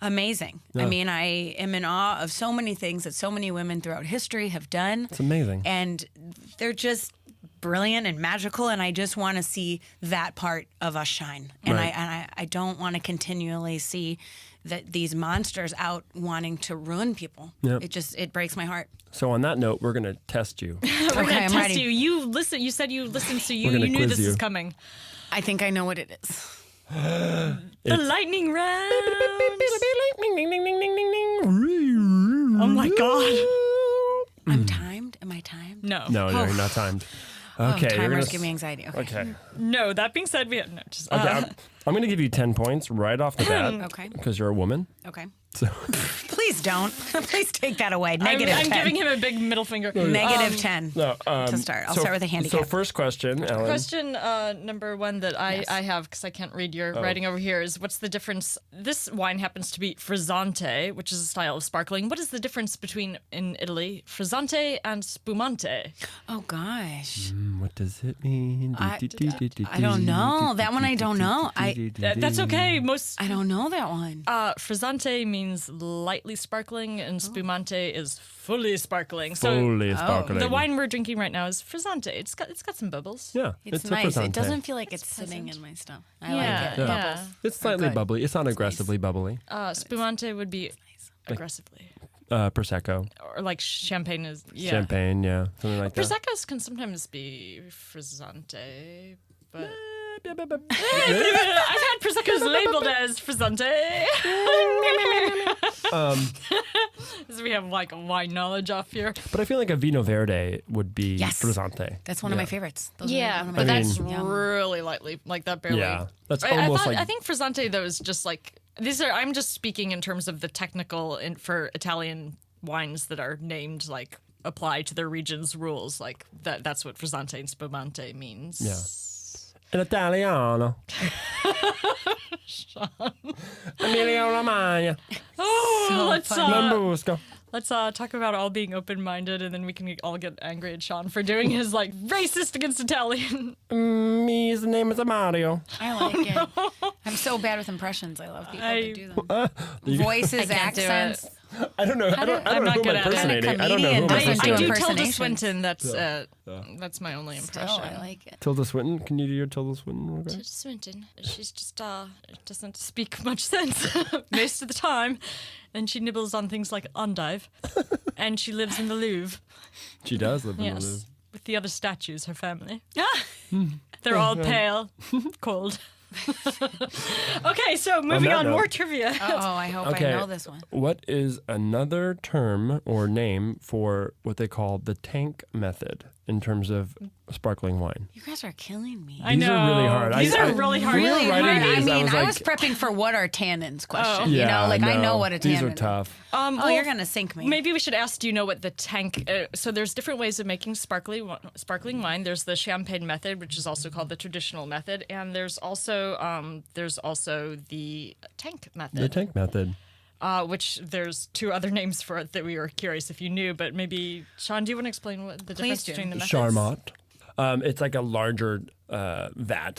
amazing. I mean, I am in awe of so many things that so many women throughout history have done. It's amazing. And they're just brilliant and magical, and I just want to see that part of us shine. And Right. I don't want to continually see that these monsters out wanting to ruin people. Yep. It breaks my heart. So on that note, we're going to test you. We're Okay, gonna I'm test ready. you. You said you listened, so you We're gonna knew quiz this you. is coming. I think I know what it is. The lightning round. Oh my god. I'm timed. Am I timed? No. No, you're not timed. Oh, Okay, you're timers gonna give me anxiety. Okay. Okay. No. That being said, we no. Just, Okay, I'm going to give you 10 points right off the bat. Okay. Because you're a woman. Okay. So Please don't. Please take that away. Negative I'm 10. giving him a big middle finger. Negative 10. no, to start. I'll start with a handicap. So first question, Ellen. Question number one that I have, because I can't read your writing over here, is what's the difference? This wine happens to be frizzante, which is a style of sparkling. What is the difference between, in Italy, frizzante and spumante? Oh, gosh. What does it mean? I don't know. That one I don't know. That's okay. I don't know that one. Frizzante means lightly sparkling, and spumante is fully sparkling. So Fully sparkling. the wine we're drinking right now is frizzante. It's got some bubbles. Yeah, It's a nice. It frizzante. doesn't feel like it's sitting in my stuff. I Yeah, like it. yeah. Bubbles. It's slightly good. bubbly. It's not aggressively bubbly. Spumante would be aggressively, Prosecco, or like champagne is champagne, yeah, something like that. Proseccos can sometimes be frizzante, but I've had Prosecco's labeled as frizzante. Is Because we have like wine knowledge off here. But I feel like a Vino Verde would be Yes. Frizzante. That's one of my favorites. Those Yeah, are one of but my that's favorites. Yum. really lightly, like that barely. Yeah, that's I almost thought- like I think Frizzante though is just like these are. I'm just speaking in terms of the technical for Italian wines that are named like apply to their region's rules. Like that's what Frizzante and Spumante means. an Italiano. Emilia Romagna. Oh, Lambrusco. let's talk about all being open-minded, and then we can all get angry at Sean for doing his like racist against Italian. His name is Mario. I like it. I'm so bad with impressions. I love people that do them. You- Voices, can't do accents. I don't know. I don't I'm know not who good I'm at it. impersonating. I don't know who I'm Comedian doesn't I do do Tilda impersonations. Swinton. That's my only Still, impression. I like it. Tilda Swinton? Can you do your Tilda Swinton? real quick? Tilda Swinton. She's just doesn't speak much sense most of the time, and she nibbles on things like endive, and she lives in the Louvre. She does live in the Yes, Louvre. with the other statues, her family. They're all pale, cold. Okay, so moving that on, note- more trivia. Oh, I hope Okay. I know this one. What is another term or name for what they call the tank method in terms of sparkling wine? You guys are killing me. I These know. are really hard. These are really hard. when we were Really writing hard. I these, mean, was I like, was prepping for what are tannins question. yeah, You know, like I no, know what a tannin These are is. tough. Oh, you're gonna sink me. Maybe we should ask, do you know what the tank... so there's different ways of making sparkling wine. There's the champagne method, which is also called the traditional method, and there's also the tank method. The tank method. Which there's two other names for it that we were curious if you knew, but maybe, Sean, do you want to explain what the difference do. between the methods? Charmat. It's like a larger vat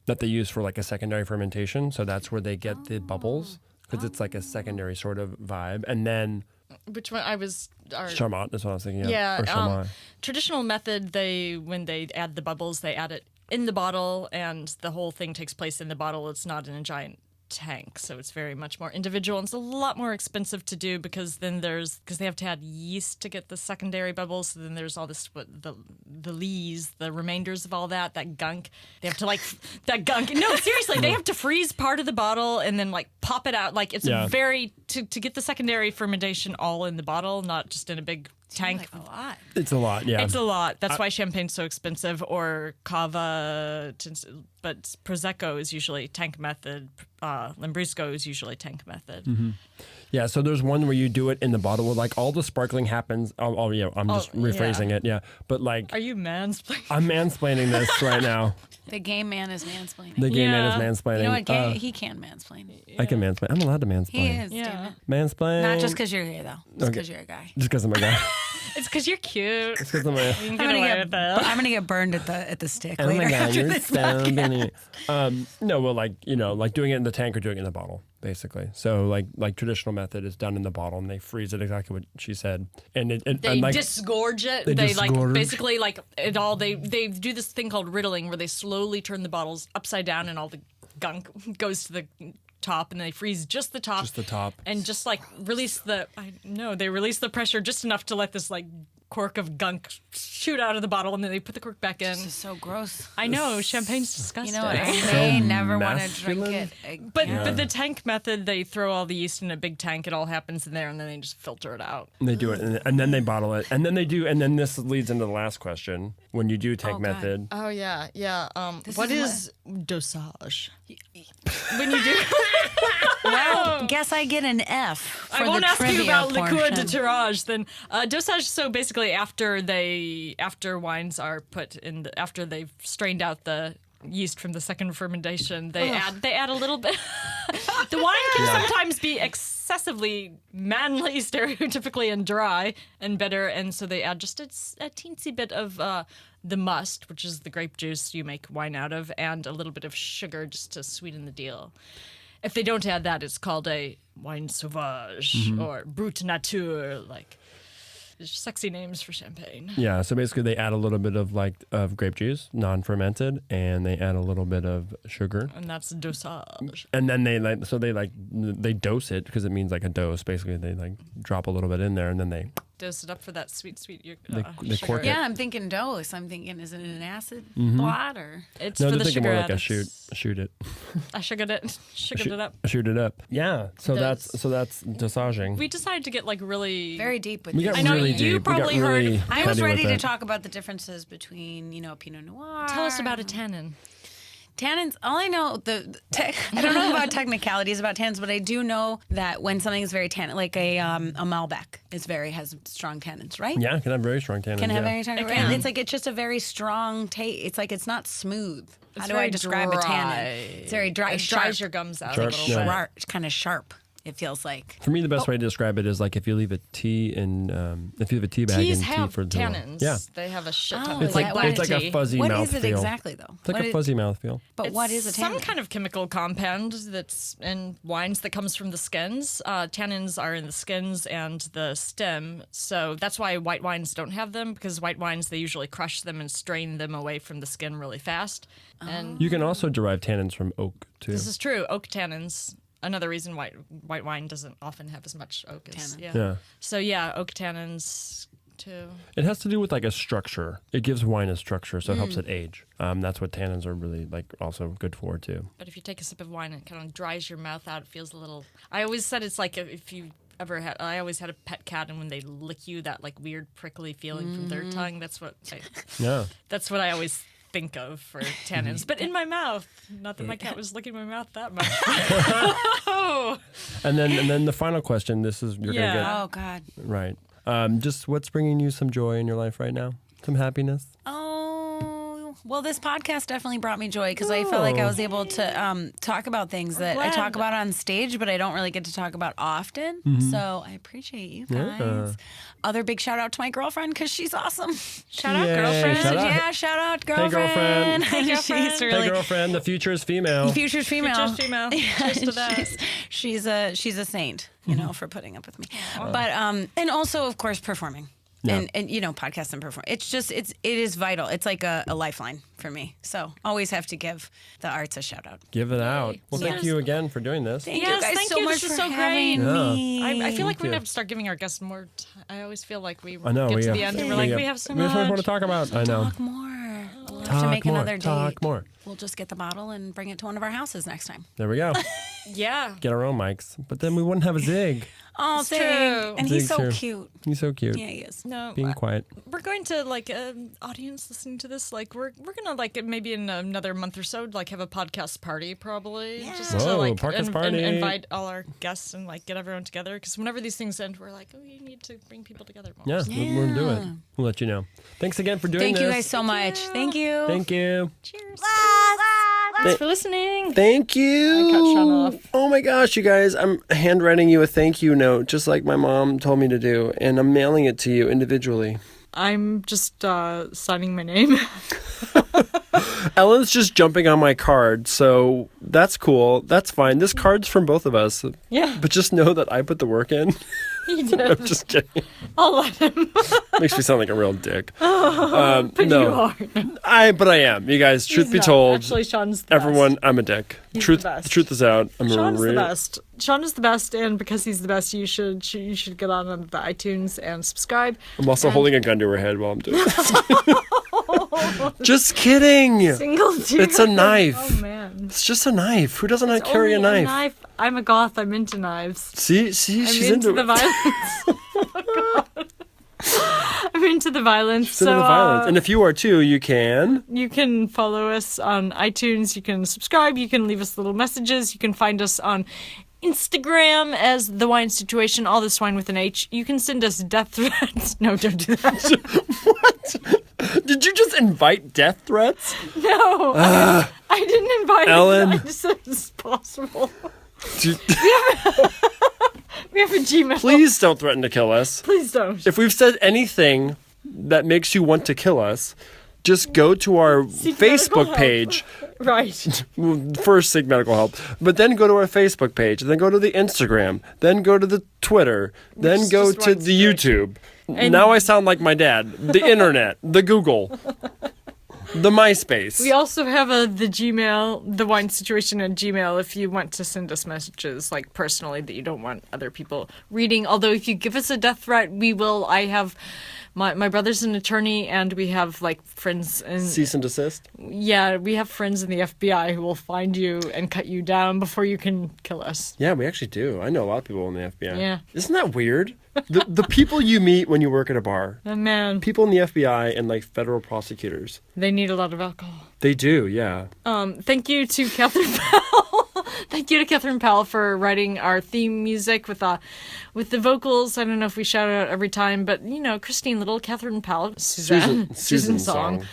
that they use for like a secondary fermentation. So that's where they get the bubbles because it's like a secondary sort of vibe. And then Which one? Charmat is what I was thinking of. Yeah, Or Charmat. traditional method, when they add the bubbles, they add it in the bottle, and the whole thing takes place in the bottle. It's not in a giant tank, so it's very much more individual, and it's a lot more expensive to do because they have to add yeast to get the secondary bubbles. So then there's all this the lees, the remainders of all that gunk. They have to that gunk. No, seriously, they have to freeze part of the bottle and then like pop it out. Like it's very to get the secondary fermentation all in the bottle, not just in a big tank. Like a lot. It's a lot, yeah. It's a lot. That's why champagne's so expensive, or cava, but Prosecco is usually tank method. Lambrusco is usually tank method. Mm-hmm. Yeah, so there's one where you do it in the bottle where like all the sparkling happens. Oh yeah, I'm just rephrasing it. Yeah, but like Are you mansplaining? I'm mansplaining this right now. The gay man is mansplaining. The gay man Yeah. is mansplaining. You know what? Gay, he can mansplain. I can mansplain. I'm allowed to mansplain. He is. Yeah. Damn it. Mansplain. Not just because you're gay though. Just Okay. because you're a guy. Just because I'm a guy. It's because you're cute. Just because I'm a. You can I'm get gonna away get. with it. I'm gonna get burned at the stick Oh later. my god, after you're this so podcast. funny. No, well, like like doing it in the tank or doing it in the bottle, basically. So like traditional method is done in the bottle, and they freeze it exactly what she said, and They and like disgorge it. They They like disgorge. basically like it all. They do this thing called riddling, where they slowly turn the bottles upside down, and all the gunk goes to the top, and they freeze just the top. Just the top. And just like release they release the pressure just enough to let this like cork of gunk shoot out of the bottle, and then they put the cork back in. This is so gross. I know champagne's disgusting. You know what? I So may never want to drink masculine. it. Again. But the tank method, they throw all the yeast in a big tank. It all happens in there, and then they just filter it out. And they do it, and then they bottle it, and then they do, and then this leads into the last question. When you do tank Oh, God. method, Oh yeah. This What is is dosage? When you do, well, guess I get an F for I won't the ask you trivia about liqueur de portion. tirage. Then dosage. So basically, after wines are put in, after they've strained out the yeast from the second fermentation, they add a little bit. The wine can sometimes be excessively manly, stereotypically, and dry and bitter, and so they add just a teensy bit of the must, which is the grape juice you make wine out of, and a little bit of sugar just to sweeten the deal. If they don't add that, it's called a wine sauvage or brut nature, like sexy names for champagne. yeah. So basically, they add a little bit of grape juice, non-fermented, and they add a little bit of sugar, And that's dosage. and then they dose it because it means like a dose. Basically, they like drop a little bit in there, and then they dose it up for that sweet They sugar. cork it. Yeah, I'm thinking dose. I'm thinking, is it an acid blot or? It's No, for they're the thinking sugar more like a addicts. shoot it. I sugared it. Sugared it up. Shoot it up. Yeah. So Dose. that's dosaging. We decided to get like really Very deep with We this. got I know really you deep. We got probably heard- really I was heady ready with to it. talk about the differences between, Pinot Noir. Tell us about a tannin. Tannins. All I know, I don't know about technicalities about tannins, but I do know that when something is very tannin, like a Malbec, has strong tannins, right? Yeah, it can have very strong tannins. Can have yeah. very strong. It Right? can. It's just a very strong taste. It's like it's not smooth. How It's do I very describe a tannin? dry. It's very dry. It sharp. dries your gums out Sharp, a little yeah. bit. Sharp. It's kind of sharp. It feels like. For me, the best way to describe it is like if you leave a tea in, if you have a tea bag Teas in tea have for too long. tannins. Yeah, They have a shit Oh, ton. is it's like that it's like a tea. fuzzy What mouthfeel. is it exactly though? It's like a fuzzy mouthfeel. But what is a tannin? Some kind of chemical compound that's in wines that comes from the skins. Tannins are in the skins and the stem, so that's why white wines don't have them, because white wines, they usually crush them and strain them away from the skin really fast. And You can also derive tannins from oak too. this is true. Oak tannins. Another reason white wine doesn't often have as much oak as Tannin. Yeah. So yeah, oak tannins too. It has to do with like a structure. It gives wine a structure, so it helps it age. That's what tannins are really like also good for too. But if you take a sip of wine, it kind of dries your mouth out. It feels a little. I always said it's like if you ever had. I always had a pet cat, and when they lick you, that like weird prickly feeling from their tongue. That's what. Yeah. That's what I always think of for tannins. But in my mouth, not that my cat was licking my mouth that much. Oh. And then the final question. This is you're Yeah. gonna Oh God. get right. Just what's bringing you some joy in your life right now? Some happiness. Oh, well, this podcast definitely brought me joy because I felt like I was able to talk about things that I talk about on stage, but I don't really get to talk about often. So I appreciate you guys. Yeah. Other big shout out to my girlfriend because she's awesome. Shout out, Yay, girlfriend. shout out. Yeah, shout out girlfriend. girlfriend. She's really Hey, girlfriend. The future is female. future's female. Future's female. Cheers to that. She's a saint, for putting up with me. But and also of course performing. Yeah. And podcast and perform. It is vital. It's like a lifeline for me. So always have to give the arts a shout out. Give it out. Well, thank Yes. you again for doing this. Thank Yes, you guys thank so you. much This is for so having great. me. I feel like Thank we're you. gonna have to start giving our guests more. I always feel like we I know. get we to have, the end and we're like, we have so we have more much. to talk about. I know. Talk more. We'll have to Talk make more. another date. Talk more. We'll just get the bottle and bring it to one of our houses next time. There we go. Yeah. Get our own mics, but then we wouldn't have a zig. Oh, It's thank. true. And he's Zig's so here. cute. He's so cute. Yeah, he is. No. Being quiet. We're going to like audience listening to this. Like we're gonna like maybe in another month or so like have a podcast party probably. Yeah. Just Whoa, to like podcast party. invite all our guests and like get everyone together. Because whenever these things end, we're like, oh, we need to bring people together more. Yeah, we'll do it. We'll let you know. Thanks again for doing Thank this. you guys so much. Thank you. Thank you. Cheers. Thanks for listening. Thank you. I cut Sean off. Oh my gosh, you guys, I'm handwriting you a thank you note, just like my mom told me to do, and I'm mailing it to you individually. I'm just signing my name. Ellen's just jumping on my card, so that's cool. That's fine. This card's from both of us. Yeah. But just know that I put the work in. He did. I'm just kidding. I'll let him. Makes me sound like a real dick. But no. you are. But I am. You guys, truth He's be not. told, Actually, Sean's the everyone, best. I'm a dick. He's Truth, the best. truth is out. I'm Sean's a the real. best. Sean is the best, and because he's the best, you should get on the iTunes and subscribe. I'm also holding a gun to her head while I'm doing this. Just kidding. Single dude. It's a knife. Oh man. It's just a knife. Who doesn't carry a Only knife? I'm a goth. I'm into knives. See, I'm she's into into the it. violence. Oh, God. I'm into the violence. She's into the violence. And if you are too, you can. You can follow us on iTunes. You can subscribe. You can leave us little messages. You can find us on Instagram as The Whine Situation, all this wine with an H. You can send us death threats. No, don't do that. What? Did you just invite death threats? No, I didn't invite Ellen. it. I just said it's possible. Do- We have a Gmail. Please don't threaten to kill us. Please don't. If we've said anything that makes you want to kill us, just go to our medical Facebook help. page. Right. First, seek medical help, but then go to our Facebook page, then go to the Instagram, then go to the Twitter, then is go just to Whine the Situation. YouTube. Now I sound like my dad. The internet, the Google. The MySpace. We also have the Gmail, the Whine Situation at Gmail, if you want to send us messages, like, personally, that you don't want other people reading. Although, if you give us a death threat, we will. I have... My brother's an attorney, and we have, like, friends in... Cease and desist? Yeah, we have friends in the FBI who will find you and cut you down before you can kill us. Yeah, we actually do. I know a lot of people in the FBI. Yeah. Isn't that weird? The people you meet when you work at a bar. Oh, man. People in the FBI and, like, federal prosecutors. They need a lot of alcohol. They do, yeah. Thank you to Catherine Powell. Thank you to Catherine Powell for writing our theme music with the vocals. I don't know if we shout it out every time, but, you know, Christine Little, Catherine Powell, Susan Song.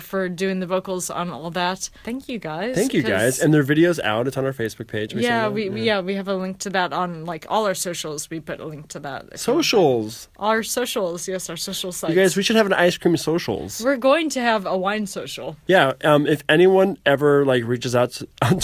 For doing the vocals on all that. Thank you guys. Thank you guys. And their video's out. It's on our Facebook page. We have a link to that on, like, all our socials. We put a link to that. Socials. Our socials, yes, our social sites. You guys, we should have an ice cream socials. We're going to have a wine social. Yeah. If anyone ever like reaches out on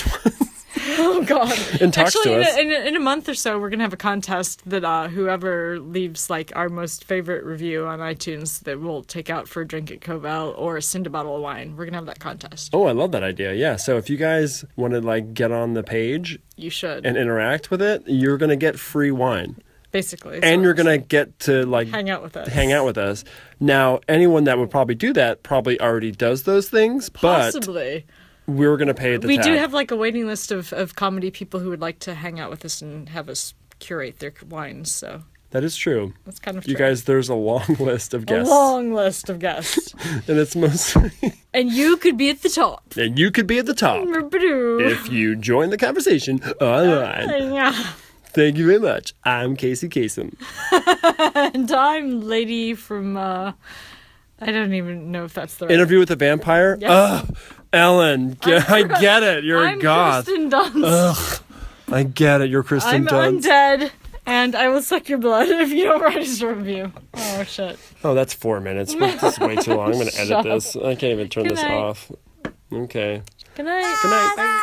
Oh, God. and talks Actually, to us. in a month or so, we're going to have a contest that whoever leaves, like, our most favorite review on iTunes that we'll take out for a drink at Covell or send a bottle of wine. We're going to have that contest. Oh, I love that idea. Yeah. So if you guys want to, like, get on the page You should. and interact with it, you're going to get free wine. Basically. And you're going to get to, like, hang out with us. Now, anyone that would probably do that probably already does those things, Possibly. but we're going to pay the We tab. do have, like, a waiting list of comedy people who would like to hang out with us and have us curate their wines, so That is true. that's kind of You true. guys, there's a long list of guests. A long list of guests. And it's mostly... And you could be at the top. and you could be at the top if you join the conversation online. Yeah. Thank you very much. I'm Casey Kasem. And I'm Lady from, I don't even know if that's the right Interview with a Vampire? Yes. Ugh, Ellen, I get it. You're I'm a goth. Kristen Dunst. Ugh, I get it. You're Kristen I'm Dunst. undead, and I will suck your blood if you don't write us a review. Oh, shit. Oh, that's 4 minutes. This is way too long. I'm going to edit Shut this. I can't even turn Good this night. off. Okay. Good night. Good night. Bye.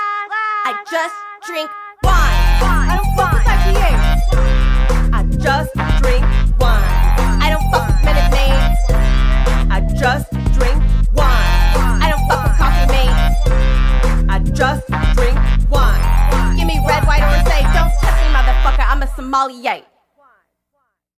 I just drink wine. I don't fuck with IPAs. I just drink